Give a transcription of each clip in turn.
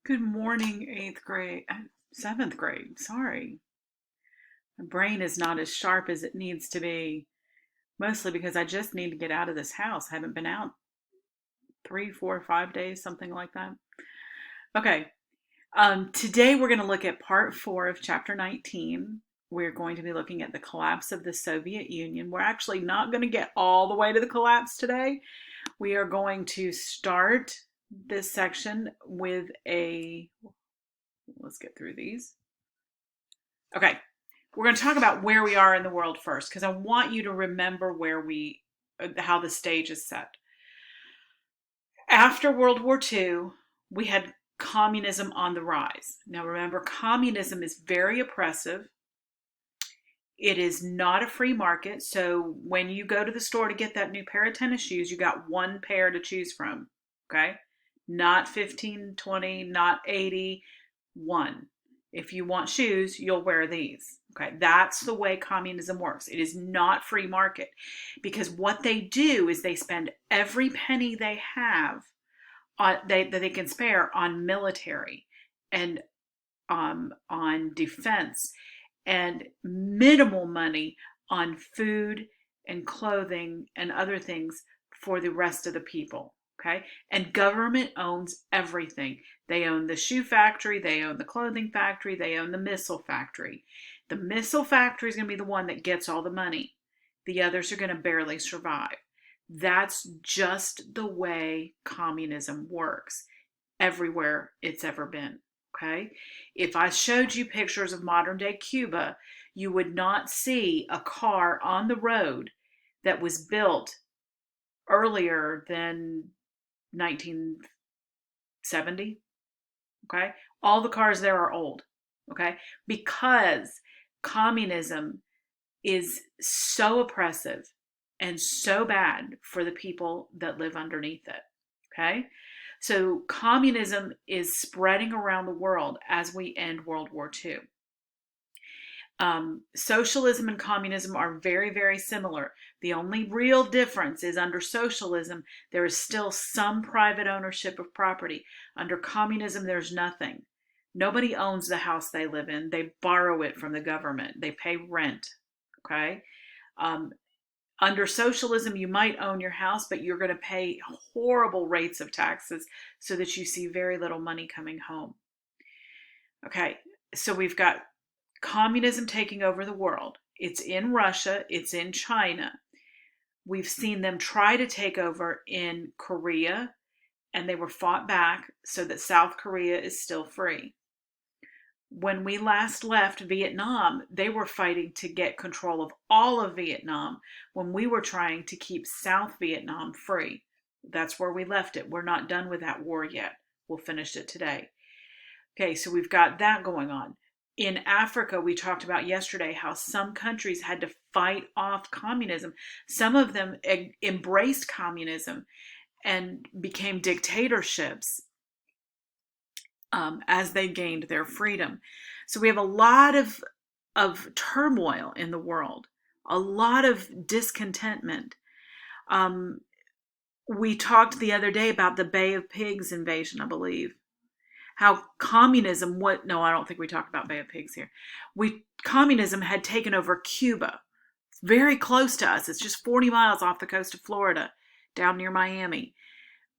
Good morning, eighth grade, seventh grade. Sorry. My brain is not as sharp as it needs to be, mostly because I just need to get out of this house. I haven't been out 3, 4, 5 days, something like that. Okay. Today we're going to look at part 4 of chapter 19. We're going to be looking at the collapse of the Soviet Union. We're actually not going to get all the way to the collapse today. We are going to start this section with let's get through these. Okay, we're going to talk about where we are in the world first, because I want you to remember how the stage is set. After World War II, we had communism on the rise. Now remember, communism is very oppressive. It is not a free market. So when you go to the store to get that new pair of tennis shoes, you got one pair to choose from. Okay? Not 15, 20, not 80, one. If you want shoes, you'll wear these. Okay, that's the way communism works. It is not free market, because what they do is they spend every penny they have that they can spare on military and on defense, and minimal money on food and clothing and other things for the rest of the people. Okay, and government owns everything. They own the shoe factory, they own the clothing factory, they own the missile factory. The missile factory is going to be the one that gets all the money. The others are going to barely survive. That's just the way communism works everywhere it's ever been. Okay? If I showed you pictures of modern day Cuba, you would not see a car on the road that was built earlier than 1970. Okay? All the cars there are old. Okay? Because communism is so oppressive and so bad for the people that live underneath it. Okay? So communism is spreading around the world as we end World War II. Socialism and communism are very, very similar. The only real difference is under socialism, there is still some private ownership of property. Under communism, there's nothing. Nobody owns the house they live in. They borrow it from the government. They pay rent. Okay? Under socialism, you might own your house, but you're going to pay horrible rates of taxes so that you see very little money coming home. Okay, so we've got communism taking over the world. It's in Russia, it's in China. We've seen them try to take over in Korea, and they were fought back so that South Korea is still free. When we last left Vietnam, they were fighting to get control of all of Vietnam when we were trying to keep South Vietnam free. That's where we left it. We're not done with that war yet. We'll finish it today. Okay, so we've got that going on. In Africa, we talked about yesterday how some countries had to fight off communism. Some of them embraced communism and became dictatorships as they gained their freedom. So we have a lot of turmoil in the world, a lot of discontentment. We talked the other day about the Bay of Pigs invasion, I believe. How communism, no, I don't think we talked about Bay of Pigs here. Communism had taken over Cuba. It's very close to us. It's just 40 miles off the coast of Florida, down near Miami.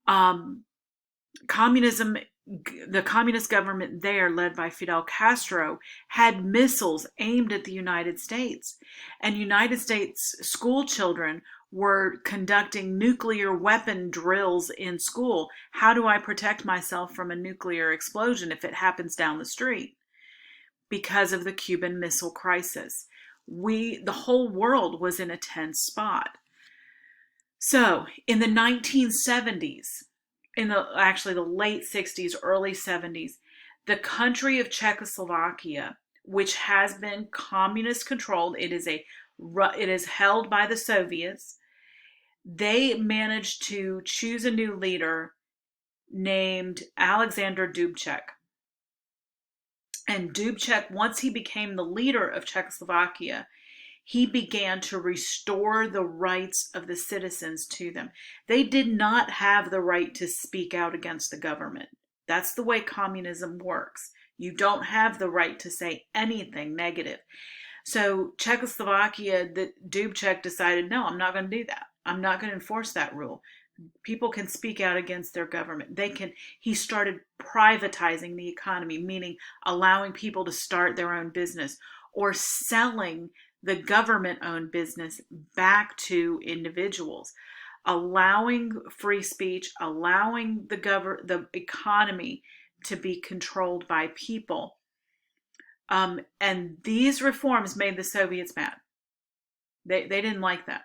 The communist government there, led by Fidel Castro, had missiles aimed at the United States. And United States school children were conducting nuclear weapon drills in school. How do I protect myself from a nuclear explosion if it happens down the street? Because of the Cuban Missile Crisis. The whole world was in a tense spot. So, in the 1970s, actually the late 60s, early 70s, the country of Czechoslovakia, which has been communist controlled, it is held by the Soviets. They managed to choose a new leader named Alexander Dubček. And Dubček, once he became the leader of Czechoslovakia, he began to restore the rights of the citizens to them. They did not have the right to speak out against the government. That's the way communism works. You don't have the right to say anything negative. So Czechoslovakia, the Dubček decided, no, I'm not going to do that. I'm not going to enforce that rule. People can speak out against their government. He started privatizing the economy, meaning allowing people to start their own business or selling the government-owned business back to individuals, allowing free speech, allowing the economy to be controlled by people. And these reforms made the Soviets mad. They didn't like that.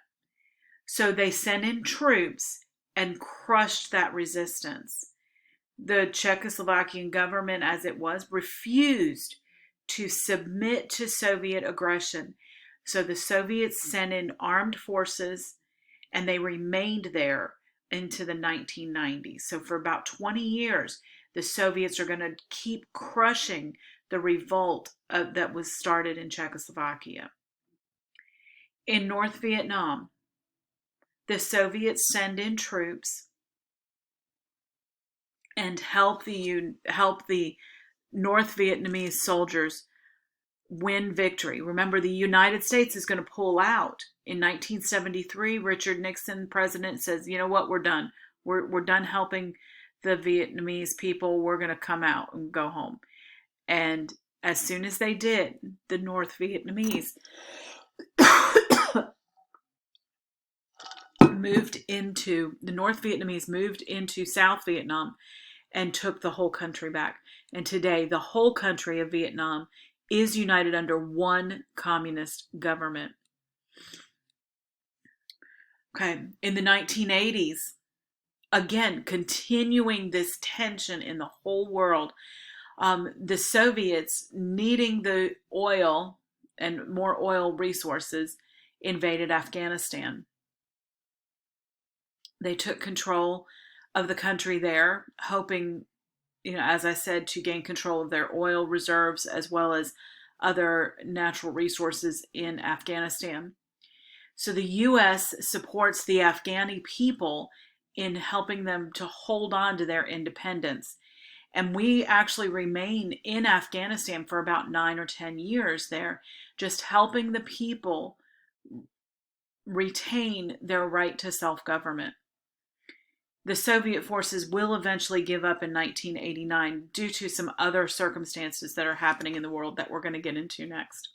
So they sent in troops and crushed that resistance. The Czechoslovakian government, as it was, refused to submit to Soviet aggression. So the Soviets sent in armed forces, and they remained there into the 1990s. So for about 20 years, the Soviets are going to keep crushing the revolt that was started in Czechoslovakia. In North Vietnam, the Soviets send in troops and help the North Vietnamese soldiers win victory. Remember, the United States is going to pull out. In 1973, Richard Nixon, president, says, you know what, we're done. We're done helping the Vietnamese people. We're going to come out and go home. And as soon as they did, the North Vietnamese moved into South Vietnam and took the whole country back. And today, the whole country of Vietnam is united under one communist government. Okay, in the 1980s, again, continuing this tension in the whole world, the Soviets, needing the oil and more oil resources, invaded Afghanistan. They took control of the country there, hoping, as I said, to gain control of their oil reserves as well as other natural resources in Afghanistan. So the U.S. supports the Afghani people in helping them to hold on to their independence. And we actually remain in Afghanistan for about 9 or 10 years there, just helping the people retain their right to self-government. The Soviet forces will eventually give up in 1989 due to some other circumstances that are happening in the world that we're going to get into next.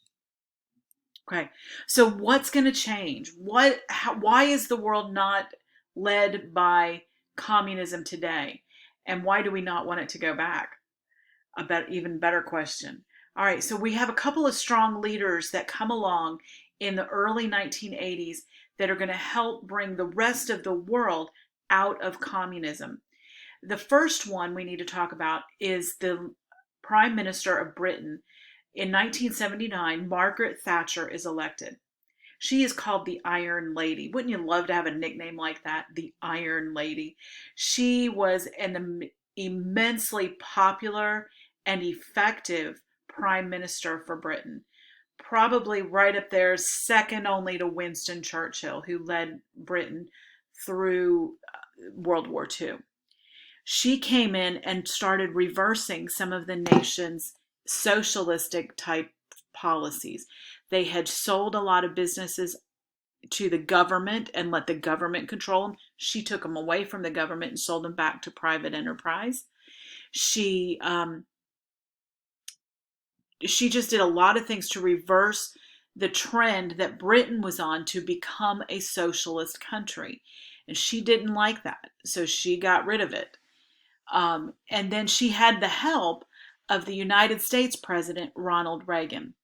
Okay, so what's going to change? Why is the world not led by communism today? And why do we not want it to go back? Even better question. All right, so we have a couple of strong leaders that come along in the early 1980s that are going to help bring the rest of the world out of communism. The first one we need to talk about is the Prime Minister of Britain. In 1979, Margaret Thatcher is elected. She is called the Iron Lady. Wouldn't you love to have a nickname like that? The Iron Lady. She was an immensely popular and effective Prime Minister for Britain. Probably right up there, second only to Winston Churchill, who led Britain through World War II. She came in and started reversing some of the nation's socialistic type policies. They had sold a lot of businesses to the government and let the government control them. She took them away from the government and sold them back to private enterprise. She just did a lot of things to reverse the trend that Britain was on to become a socialist country. And she didn't like that, so she got rid of it. And then she had the help of the United States President, Ronald Reagan.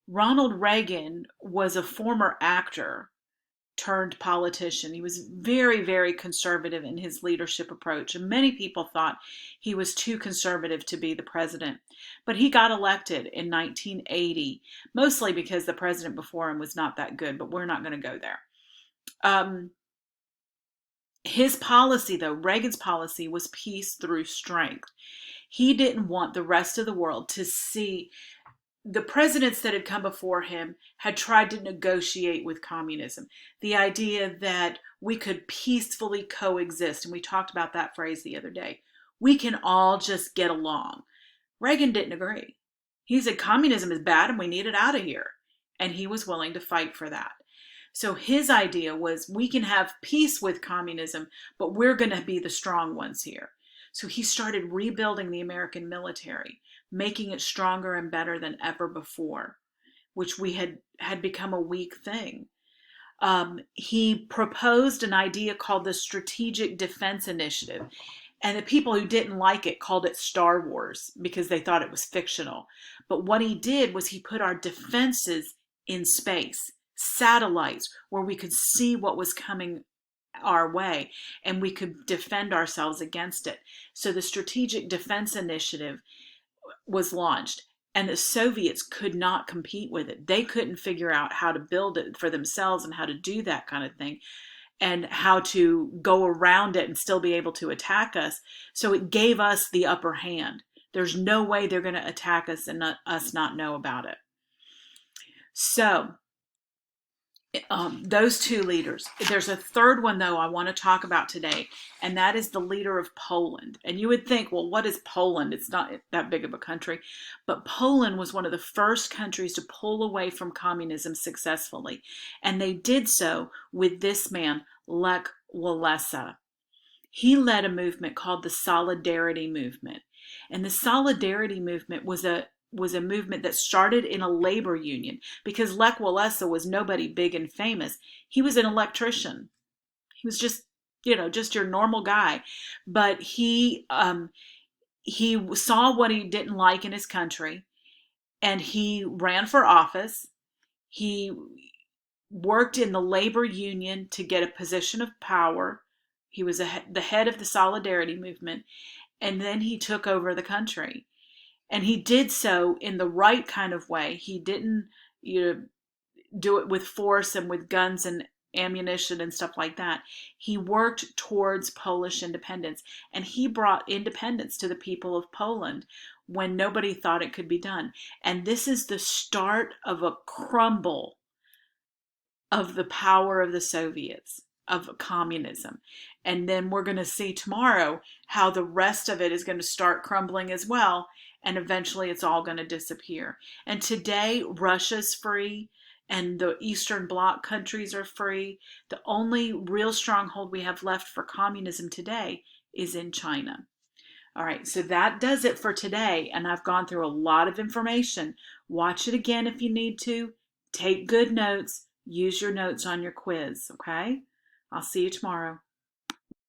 Ronald Reagan was a former actor turned politician. He was very, very conservative in his leadership approach. And many people thought he was too conservative to be the president. But he got elected in 1980, mostly because the president before him was not that good, but we're not going to go there. His policy, though, Reagan's policy, was peace through strength. He didn't want the rest of the world to see. The presidents that had come before him had tried to negotiate with communism. The idea that we could peacefully coexist, and we talked about that phrase the other day. We can all just get along. Reagan didn't agree. He said communism is bad and we need it out of here. And he was willing to fight for that. So his idea was we can have peace with communism, but we're going to be the strong ones here. So he started rebuilding the American military, making it stronger and better than ever before, which we had become a weak thing. He proposed an idea called the Strategic Defense Initiative. And the people who didn't like it called it Star Wars because they thought it was fictional. But what he did was he put our defenses in space, satellites where we could see what was coming our way and we could defend ourselves against it. So the Strategic Defense Initiative was launched. And the Soviets could not compete with it. They couldn't figure out how to build it for themselves and how to do that kind of thing and how to go around it and still be able to attack us. So it gave us the upper hand. There's no way they're going to attack us and us not know about it. So those two leaders. There's a third one, though, I want to talk about today, and that is the leader of Poland. And you would think, well, what is Poland? It's not that big of a country. But Poland was one of the first countries to pull away from communism successfully. And they did so with this man, Lech Walesa. He led a movement called the Solidarity Movement. And the Solidarity Movement was a movement that started in a labor union because Lech Walesa was nobody big and famous. He was an electrician. He was just your normal guy. But he saw what he didn't like in his country and he ran for office. He worked in the labor union to get a position of power. He was the head of the Solidarity Movement. And then he took over the country. And he did so in the right kind of way. He didn't do it with force and with guns and ammunition and stuff like that. He worked towards Polish independence. And he brought independence to the people of Poland when nobody thought it could be done. And this is the start of a crumble of the power of the Soviets, of communism. And then we're going to see tomorrow how the rest of it is going to start crumbling as well. And eventually it's all going to disappear. And today, Russia's free and the Eastern Bloc countries are free. The only real stronghold we have left for communism today is in China. All right, so that does it for today. And I've gone through a lot of information. Watch it again if you need to. Take good notes. Use your notes on your quiz, okay? I'll see you tomorrow.